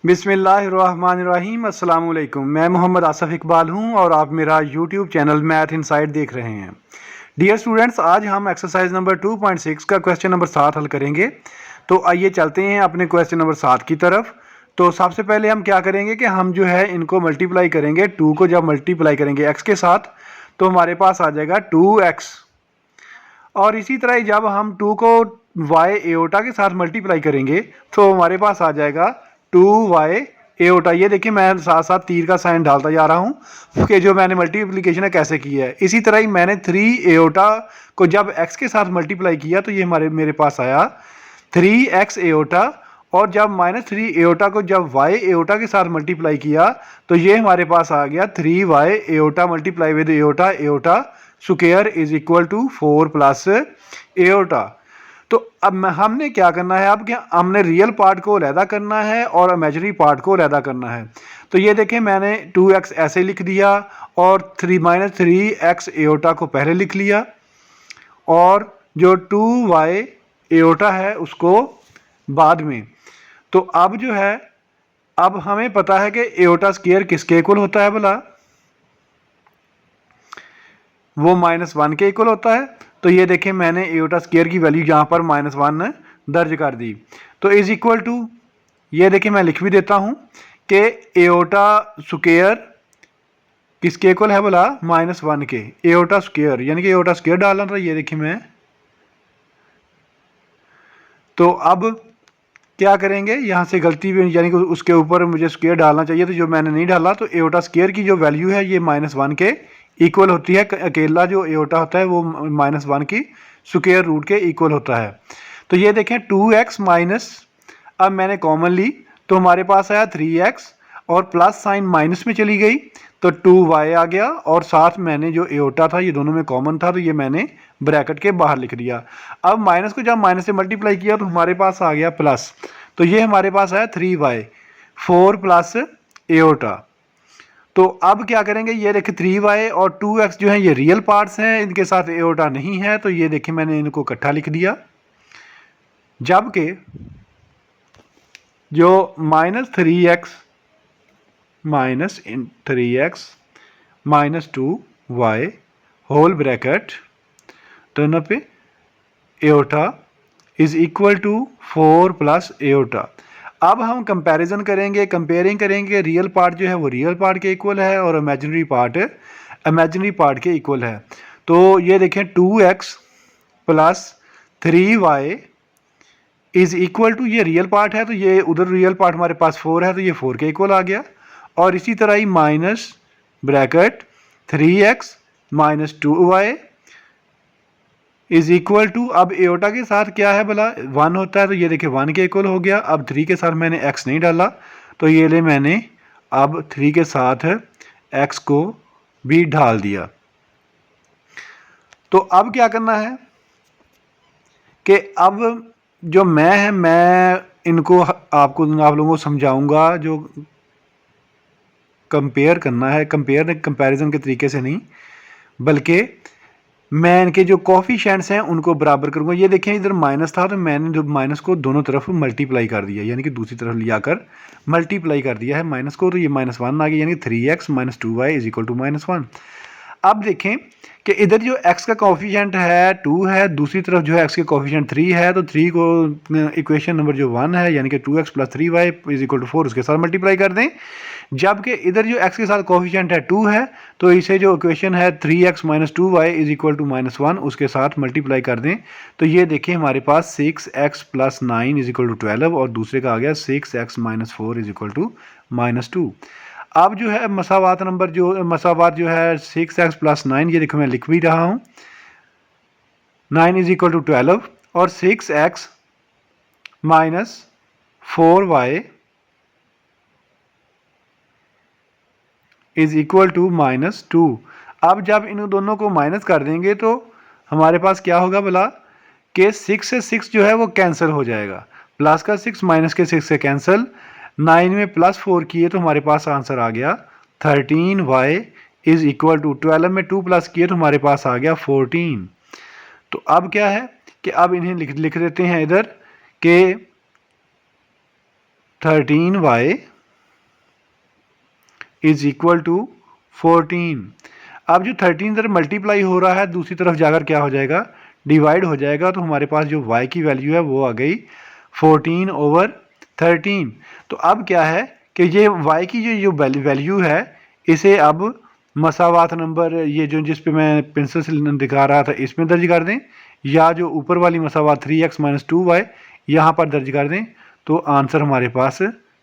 बिस्मिल्लाहिर्रहमानिर्रहीम अस्सलाम वालेकुम। मैं मोहम्मद आसफ़ इकबाल हूं और आप मेरा यूट्यूब चैनल मैथ इनसाइट देख रहे हैं। डियर स्टूडेंट्स, आज हम एक्सरसाइज नंबर 2.6 का क्वेश्चन नंबर 7 हल करेंगे। तो आइए चलते हैं अपने क्वेश्चन नंबर 7 की तरफ। तो सबसे पहले हम क्या करेंगे कि हम जो है इनको मल्टीप्लाई करेंगे। 2 को जब मल्टीप्लाई करेंगे x के साथ तो हमारे पास आ जाएगा 2x। और इसी तरह जब हम 2 को y एओटा के साथ मल्टीप्लाई करेंगे तो हमारे पास आ जाएगा 2y एओटा। ये देखिए मैं साथ साथ तीर का साइन डालता जा रहा हूँ कि जो मैंने मल्टीप्लिकेशन है कैसे की है। इसी तरह ही मैंने 3 एओटा को जब x के साथ मल्टीप्लाई किया तो ये मेरे पास आया 3x एओटा। और जब -3 एओटा को जब y एओटा के साथ मल्टीप्लाई किया तो ये हमारे पास आ गया 3y iota multiply with iota iota square is equal to 4 plus iota. तो अब हमने क्या करना है, अब क्या हमने रियल पार्ट को अलहदा करना है और इमेजिनरी पार्ट को अलहदा करना है। तो ये देखें मैंने 2x ऐसे लिख दिया और 3 एओटा को पहले लिख लिया और जो 2y एओटा है उसको बाद में। तो अब जो है अब हमें पता है कि एओटा स्क्वायर किसके इक्वल होता है, भला वो -1 के इक्वल होता है। तो ये देखें मैंने एओटा स्क्वायर की वैल्यू यहाँ पर -1 दर्ज कर दी। तो इज इक्वल टू ये देखें मैं लिख भी देता हूँ कि एओटा स्क्वायर किसके इक्वल है, बोला -1 के। एओटा स्क्वायर यानी कि एओटा स्क्वायर डालना था, ये देखिए मैं। तो अब क्या करेंगे, यहाँ से गलती भी यानी कि उसके ऊपर मुझे स्क्वायर डालना चाहिए तो जो मैंने नहीं डाला। तो एओटा स्क्वायर की जो वैल्यू है ये -1 के इक्वल होती है। अकेला जो एओटा होता है वो -1 की स्क्वायर रूट के इक्वल होता है। तो ये देखें 2x माइनस, अब मैंने कॉमन ली तो हमारे पास आया 3x और प्लस साइन माइनस में चली गई तो 2y आ गया और साथ मैंने जो एओटा था ये दोनों में कॉमन था तो ये मैंने ब्रैकेट के बाहर लिख दिया। अब माइनस को जब माइनस से मल्टीप्लाई किया तो हमारे पास आ गया प्लस। तो ये हमारे पास आया 3y 4 प्लस एओटा। तो अब क्या करेंगे, ये देखिए 3y और 2x जो है ये रियल पार्ट्स हैं, इनके साथ एओटा नहीं है। तो ये देखिए मैंने इनको इकट्ठा लिख दिया। जबकि जो -3x minus 2y whole bracket दोनों पे iota is equal to 4 plus iota. अब हम कंपैरिजन करेंगे, कंपेयरिंग करेंगे। रियल पार्ट जो है वो रियल पार्ट के इक्वल है और इमेजिनरी पार्ट के इक्वल है। तो ये देखें 2x plus 3y is equal to, ये रियल पार्ट है तो ये उधर रियल पार्ट हमारे पास 4 है तो ये 4 के इक्वल आ गया। और इसी तरह ही minus bracket 3x minus 2y is equal to, अब एओटा के साथ क्या है भला 1 होता है तो ये देखिए 1 के इक्वल हो गया। अब 3 के साथ मैंने x नहीं डाला तो ये ले मैंने अब 3 के साथ x को भी ढाल दिया। तो अब क्या करना है कि अब जो मैं इनको आप लोगों को समझाऊंगा। जो कंपेयर करना है, कंपैरिजन के तरीके से नहीं बल्कि मैं इनके जो कोफिशिएंट्स हैं उनको बराबर करूंगा। ये देखें इधर माइनस था तो मैंने जो माइनस को दोनों तरफ मल्टीप्लाई कर दिया, यानी कि दूसरी तरफ लिया कर मल्टीप्लाई कर दिया है माइनस को। तो ये -1 आ गया यानी 3x minus 2y is equal to -1। अब देखें कि इधर जो x का कोफिशिएंट है 2 है, दूसरी तरफ जो है x के कोफिशिएंट 3 है। तो 3 को इक्वेशन नंबर जो 1 है यानी कि 2x plus 3y is equal to 4 उसके साथ मल्टीप्लाई कर दें। जबकि इधर जो x के साथ कोफिशिएंट है 2 है तो इसे जो इक्वेशन है 3x minus 2y is equal to -1 उसके साथ मल्टीप्लाई कर दें। तो ये देखें हमारे पास 6x plus 9 is equal to 12 और दूसरे का आ गया 6x minus 4 is equal to -2। अब जो है मसावात जो है 6x प्लस 9, ये देखो मैं लिख भी रहा हूँ। 9 इज इक्वल टू 12 और 6x minus 4y is equal to -2। अब जब इन दोनों को माइनस कर देंगे तो हमारे पास क्या होगा भला कि 6 से 6 जो है वो कैंसिल हो जाएगा। प्लस का 6 माइनस के 6 से कैंसिल। 9 में +4 किए तो हमारे पास आंसर आ गया 13y इज इक्वल टू 12 में 2 प्लस किए तो हमारे पास आ गया 14। तो अब क्या है कि अब इन्हें लिख देते हैं इधर कि 13y इज इक्वल टू 14। अब जो 13 इधर मल्टीप्लाई हो रहा है दूसरी तरफ जाकर क्या हो जाएगा, डिवाइड हो जाएगा। तो हमारे पास जो y की वैल्यू है वो आ गई 14/13। तो अब क्या है कि ये y की जो वैल्यू है इसे अब मसावात नंबर, ये जो जिस पे मैं पेंसिल से दिखा रहा था इसमें दर्ज कर दें, या जो ऊपर वाली मसावात 3x - 2y यहाँ पर दर्ज कर दें, तो आंसर हमारे पास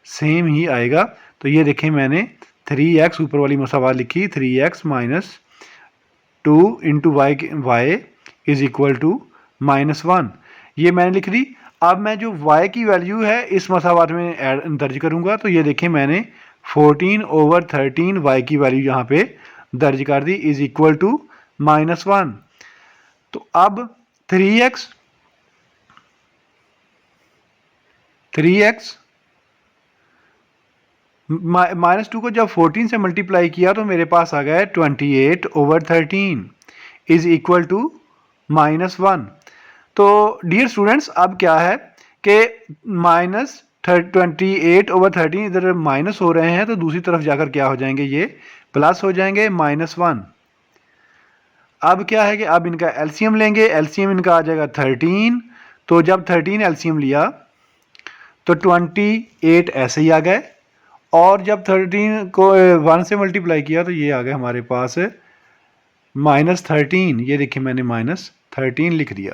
सेम ही आएगा। तो ये देखें मैंने 3x ऊपर वाली मसावात लिखी, 3x - 2 × y is equal to -1, ये मैंने लिख दी। अब मैं जो y की वैल्यू है इस मसावात में दर्ज करूंगा। तो ये देखें मैंने 14/13 y की वैल्यू यहाँ पे दर्ज कर दी इज इक्वल टू -1। तो अब 3x -2 को जब 14 से मल्टीप्लाई किया तो मेरे पास आ गया 28/13 इज इक्वल टू -1। तो डियर स्टूडेंट्स अब क्या है कि -28/13 इधर माइनस हो रहे हैं, तो दूसरी तरफ जाकर क्या हो जाएंगे, ये प्लस हो जाएंगे, -1। अब क्या है कि अब इनका एलसीएम लेंगे, एलसीएम इनका आ जाएगा 13। तो जब 13 एलसीएम लिया तो 28 ऐसे ही आ गए, और जब 13 को 1 से मल्टीप्लाई किया तो ये आ गए हमारे पास -13। ये देखिए मैंने -13 लिख दिया।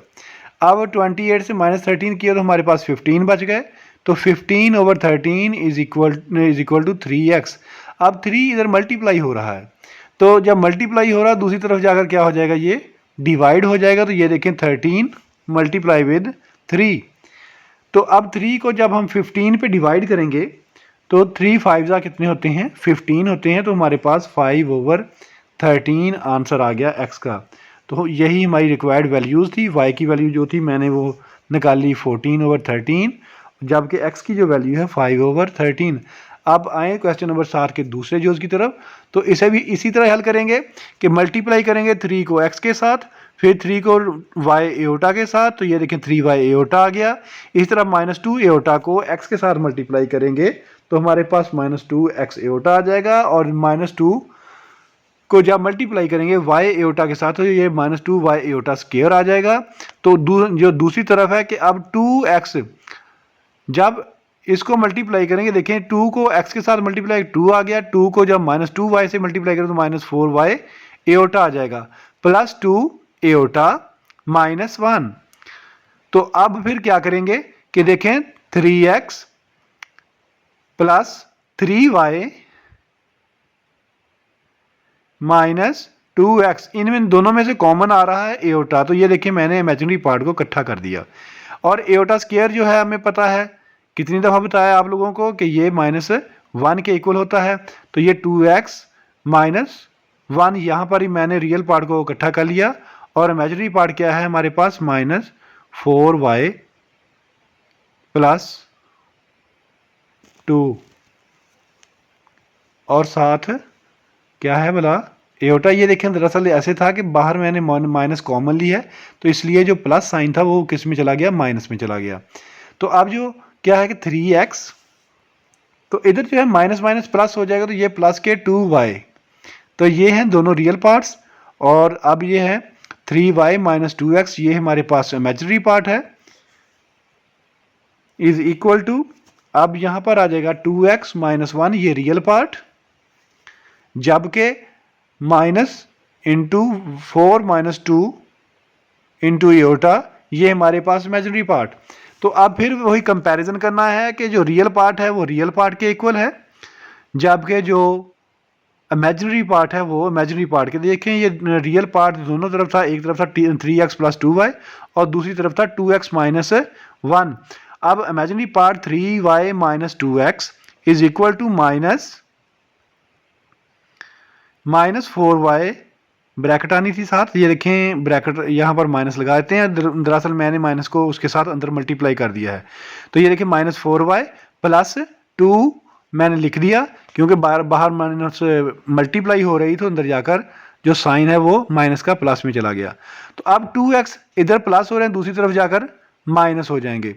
अब 28 से -13 किया तो हमारे पास 15 बच गए। तो 15/13 इज इक्वल टू 3x। अब 3 इधर मल्टीप्लाई हो रहा है, तो जब मल्टीप्लाई हो रहा है दूसरी तरफ जाकर क्या हो जाएगा, ये डिवाइड हो जाएगा। तो ये देखें 13 मल्टीप्लाई विद 3। तो अब 3 को जब हम 15 पे डिवाइड करेंगे तो 3 5 कितने होते हैं, 15 होते हैं। तो हमारे पास 5/13 आंसर आ गया x का। तो यही हमारी रिक्वायर्ड वैल्यूज़ थी। y की वैल्यू जो थी मैंने वो निकाली 14/13, जबकि x की जो वैल्यू है 5/13। अब आए क्वेश्चन नंबर 7 के दूसरे जोज की तरफ। तो इसे भी इसी तरह हल करेंगे कि मल्टीप्लाई करेंगे 3 को x के साथ, फिर 3 को y एओटा के साथ। तो ये देखें 3y एओटा आ गया। इस तरह -2 एओटा को x के साथ मल्टीप्लाई करेंगे तो हमारे पास -2x एओटा आ जाएगा, और -2 को जब मल्टीप्लाई करेंगे y एओटा के साथ तो ये -2y एओटा स्क्वायर आ जाएगा। तो जो दूसरी तरफ है कि अब 2x जब इसको मल्टीप्लाई करेंगे, देखें 2 को x के साथ मल्टीप्लाई 2 आ गया, 2 को जब -2y से मल्टीप्लाई करें तो -4y एओटा आ जाएगा, +2 एओटा -1। तो अब फिर क्या करेंगे कि देखें 3x + 3y -2x, इनमें दोनों में से कॉमन आ रहा है एओटा। तो ये देखिए मैंने इमेजिनरी पार्ट को इकट्ठा कर दिया, और एओटा स्क्वायर जो है हमें पता है, कितनी दफ़ा बताया आप लोगों को कि ये -1 के इक्वल होता है। तो ये 2x -1, यहाँ पर ही मैंने रियल पार्ट को इकट्ठा कर लिया, और इमेजिनरी पार्ट क्या है हमारे पास -4y + 2, और साथ क्या है भला एओटा। ये देखें दरअसल ऐसे था कि बाहर मैंने माइनस कॉमन ली है, तो इसलिए जो प्लस साइन था वो किस में चला गया, माइनस में चला गया। तो अब जो क्या है कि 3x, तो इधर जो है माइनस माइनस प्लस हो जाएगा, तो ये प्लस के 2y। तो ये हैं दोनों रियल पार्ट्स, और अब ये है 3y - 2x, ये हमारे पास इमेजिनरी पार्ट है, इज इक्वल टू, अब यहाँ पर आ जाएगा 2x - 1, ये रियल पार्ट, जबकि -4 - 2 × एओटा ये हमारे पास इमेजिनरी पार्ट। तो अब फिर वही कंपैरिजन करना है कि जो रियल पार्ट है वो रियल पार्ट के इक्वल है, जबकि जो इमेजिनरी पार्ट है वो इमेजिनरी पार्ट के। देखें ये रियल पार्ट दोनों तरफ था, एक तरफ था 3x + 2y और दूसरी तरफ था 2x - 1। अब imaginary part 3y - 2x is equal to -4y, bracket आनी थी साथ, ये देखें ब्रैकेट यहाँ पर माइनस लगा देते हैं, दरअसल मैंने माइनस को उसके साथ अंदर मल्टीप्लाई कर दिया है। तो ये देखें -4y + 2 मैंने लिख दिया, क्योंकि बाहर माइनस मल्टीप्लाई हो रही तो अंदर जाकर जो साइन है वो माइनस का प्लस में चला गया। तो अब 2x इधर प्लस हो रहे हैं, दूसरी तरफ जाकर माइनस हो जाएंगे।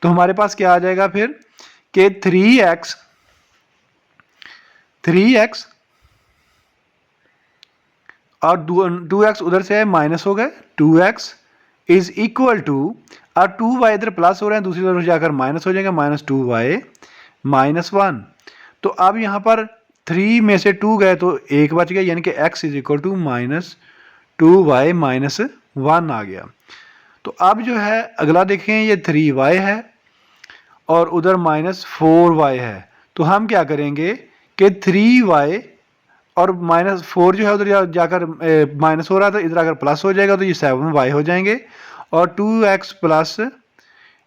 तो हमारे पास क्या आ जाएगा फिर कि 3x और 2x उधर से है माइनस हो गए, 2x इज इक्वल टू, और 2y इधर प्लस हो रहे हैं, दूसरी तरफ जाकर माइनस हो जाएगा, -2y -1। तो अब यहाँ पर 3 में से 2 गए तो 1 बच गया, यानी कि x is equal to -2y -1 आ गया। तो अब जो है अगला देखें, ये 3y है और उधर -4y है। तो हम क्या करेंगे कि 3y और -4 जो है उधर जाकर माइनस हो रहा था, इधर अगर प्लस हो जाएगा तो ये 7y हो जाएंगे। और 2x प्लस,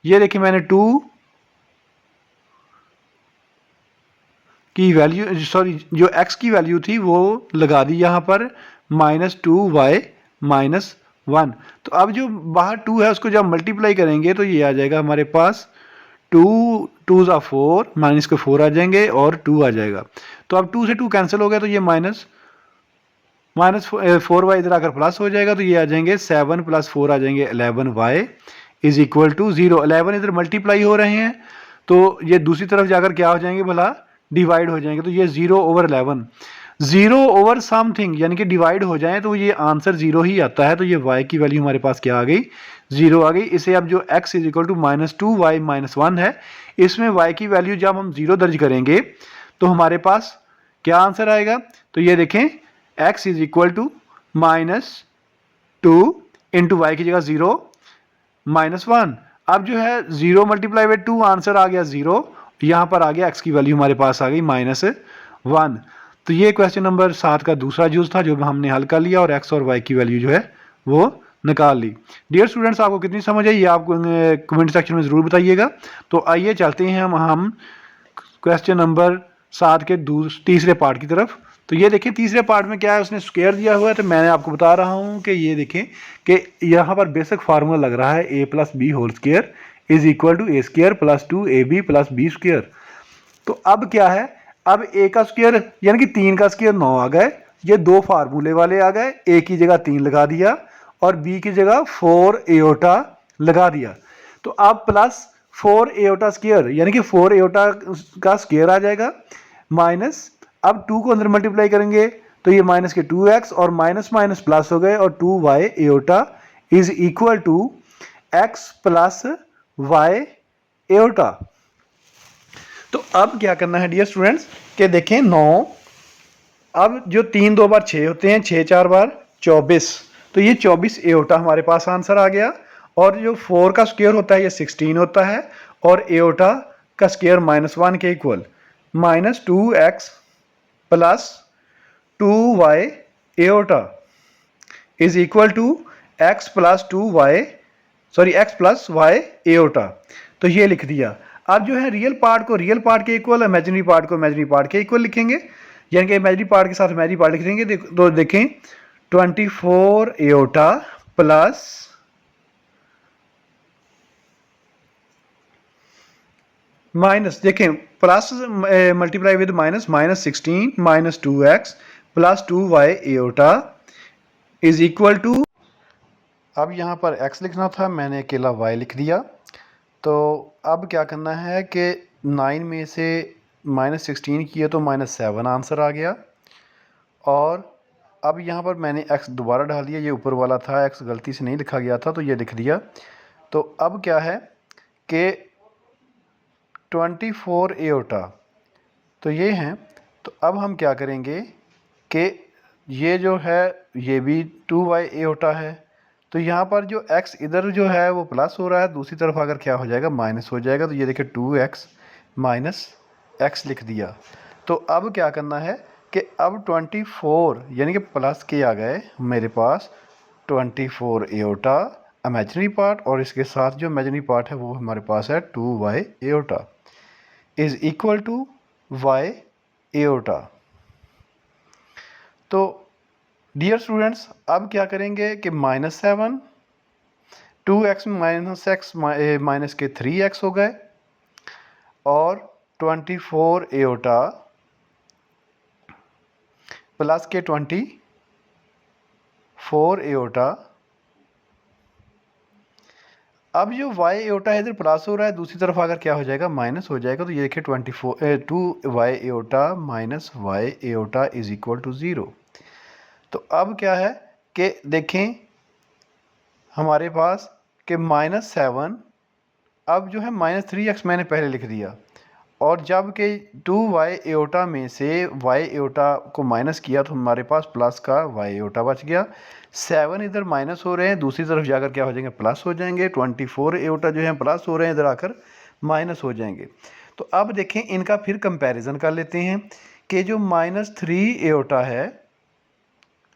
ये देखिए मैंने 2 की वैल्यू, सॉरी जो x की वैल्यू थी वो लगा दी यहाँ पर, -2y -1। तो अब जो बाहर 2 है उसको जब मल्टीप्लाई करेंगे तो ये आ जाएगा हमारे पास 2 2 ज़ा 4, माइनस के 4 आ जाएंगे और 2 आ जाएगा। तो अब 2 से 2 कैंसिल हो गया, तो ये -4y इधर आकर प्लस हो जाएगा, तो ये आ जाएंगे 7 + 4 आ जाएंगे 11y इज इक्वल टू 0। 11 इधर मल्टीप्लाई हो रहे हैं तो ये दूसरी तरफ जाकर क्या हो जाएंगे भला, डिवाइड हो जाएंगे। तो ये 0/11, 0 समथिंग यानी कि डिवाइड हो जाए तो ये आंसर 0 ही आता है। तो ये y की वैल्यू हमारे पास क्या आ गई, 0 आ गई। इसे अब जो x is equal to -2y -1 है, इसमें y की वैल्यू जब हम 0 दर्ज करेंगे तो हमारे पास क्या आंसर आएगा। तो ये देखें, x is equal to -2 into y की जगह 0 -1। अब जो है 0 मल्टीप्लाई बाई 2 आंसर आ गया 0, यहाँ पर आ गया x की वैल्यू हमारे पास आ गई -1। तो ये क्वेश्चन नंबर 7 का दूसरा यूज था जो हमने हल कर लिया और x और y की वैल्यू जो है वो निकाल ली। डियर स्टूडेंट्स, आपको कितनी समझ आई ये आप कमेंट सेक्शन में ज़रूर बताइएगा। तो आइए चलते हैं हम क्वेश्चन नंबर 7 के तीसरे पार्ट की तरफ। तो ये देखें तीसरे पार्ट में क्या है, उसने स्क्वायर दिया हुआ है। तो मैंने आपको बता रहा हूँ कि ये देखें कि यहाँ पर बेसिक फार्मूला लग रहा है a + b whole square is equal to a square + 2ab + b square. तो अब क्या है, अब a का स्क्वायर यानी कि 3 का स्क्वायर 9 आ गए, ये दो फार्मूले वाले आ गए। a की जगह 3 लगा दिया और b की जगह 4 एओटा लगा दिया। तो अब प्लस 4 एओटा स्क्वायर यानी कि 4 एओटा का स्क्वायर आ जाएगा, माइनस अब 2 को अंदर मल्टीप्लाई करेंगे तो ये माइनस के 2x और माइनस माइनस प्लस हो गए और 2y iota is equal to x + y iota. तो अब क्या करना है डियर स्टूडेंट्स कि देखें 9, अब जो 3 2 बार 6 होते हैं, 6 4 बार 24, तो ये 24 एओटा हमारे पास आंसर आ गया। और जो 4 का स्क्वायर होता है ये 16 होता है और एओटा का स्क्वायर -1 के equal, -2x + 2y iota is equal to x + y iota. तो ये लिख दिया। अब जो है रियल पार्ट को रियल पार्ट के इक्वल, इमेजिनरी पार्ट को इमेजिनरी पार्ट के इक्वल लिखेंगे, यानी कि इमेजिनरी पार्ट के साथ इमेजिनरी पार्ट लिख देंगे। तो देखें 24 एओटा प्लस माइनस, देखें plus multiply with minus, -16 -2x + 2y iota is equal to, अब यहाँ पर x लिखना था, मैंने अकेला y लिख दिया। तो अब क्या करना है कि 9 में से -16 किया तो -7 आंसर आ गया। और अब यहाँ पर मैंने x दोबारा डाल दिया, ये ऊपर वाला था, x गलती से नहीं लिखा गया था तो ये लिख दिया। तो अब क्या है कि 24 एओटा तो ये हैं। तो अब हम क्या करेंगे कि ये जो है ये भी 2y एओटा है। तो यहाँ पर जो x इधर जो है वो प्लस हो रहा है, दूसरी तरफ अगर क्या हो जाएगा माइनस हो जाएगा। तो ये देखिए 2x - x लिख दिया। तो अब क्या करना है कि अब 24 यानी कि प्लस के आ गए मेरे पास 24 एओटा इमेजिनरी पार्ट, और इसके साथ जो इमेजिनरी पार्ट है वो हमारे पास है 2y iota is equal to y iota. तो डियर स्टूडेंट्स, अब क्या करेंगे कि -7, 2x -x माइनस के 3x हो गए और 24 एओटा प्लस के 24 एओटा अब जो वाई एओटा है इधर प्लस हो रहा है, दूसरी तरफ अगर क्या हो जाएगा माइनस हो जाएगा, तो ये देखिए 2 y iota minus y iota is equal to 0। तो अब क्या है कि देखें हमारे पास कि -7, अब जो है -3x मैंने पहले लिख दिया, और जब कि 2 वाई एओटा में से वाई एओटा को माइनस किया तो हमारे पास प्लस का वाई एओटा बच गया। 7 इधर माइनस हो रहे हैं, दूसरी तरफ जाकर क्या हो जाएंगे, प्लस हो जाएंगे। 24 एओटा जो है प्लस हो रहे हैं, इधर आकर माइनस हो जाएंगे। तो अब देखें इनका फिर कंपैरिजन कर लेते हैं कि जो -3 एओटा है,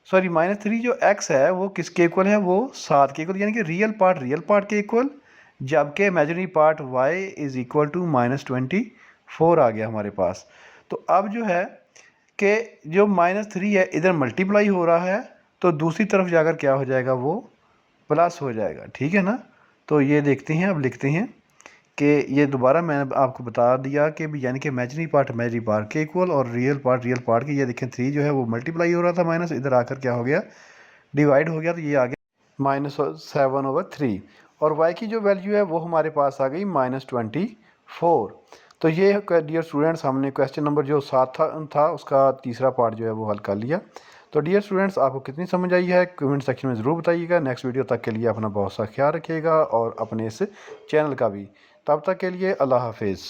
सॉरी -3 जो x है वो किसके इक्वल है, वो 7 के इक्वल, यानी कि रियल पार्ट के इक्वल, जबकि imaginary part y is equal to -24 आ गया हमारे पास। तो अब जो है कि जो -3 है इधर मल्टीप्लाई हो रहा है, तो दूसरी तरफ जाकर क्या हो जाएगा, वो प्लस हो जाएगा। ठीक है ना। तो ये देखते हैं, अब लिखते हैं कि ये दोबारा मैंने आपको बता दिया कि यानी कि इमेजिनरी पार्ट के इक्वल और रियल पार्ट के। ये देखें 3 जो है वो मल्टीप्लाई हो रहा था माइनस, इधर आकर क्या हो गया, डिवाइड हो गया, तो ये आ गया -7/3। और y की जो वैल्यू है वो हमारे पास आ गई -24। तो ये डियर स्टूडेंट्स हमने क्वेश्चन नंबर जो 7 था उसका तीसरा पार्ट जो है वो हल कर लिया। तो डियर स्टूडेंट्स आपको कितनी समझ आई है कमेंट सेक्शन में ज़रूर बताइएगा। नेक्स्ट वीडियो तक के लिए अपना बहुत सा ख्याल रखिएगा और अपने इस चैनल का भी। तब तक के लिए अल्लाह हाफिज़।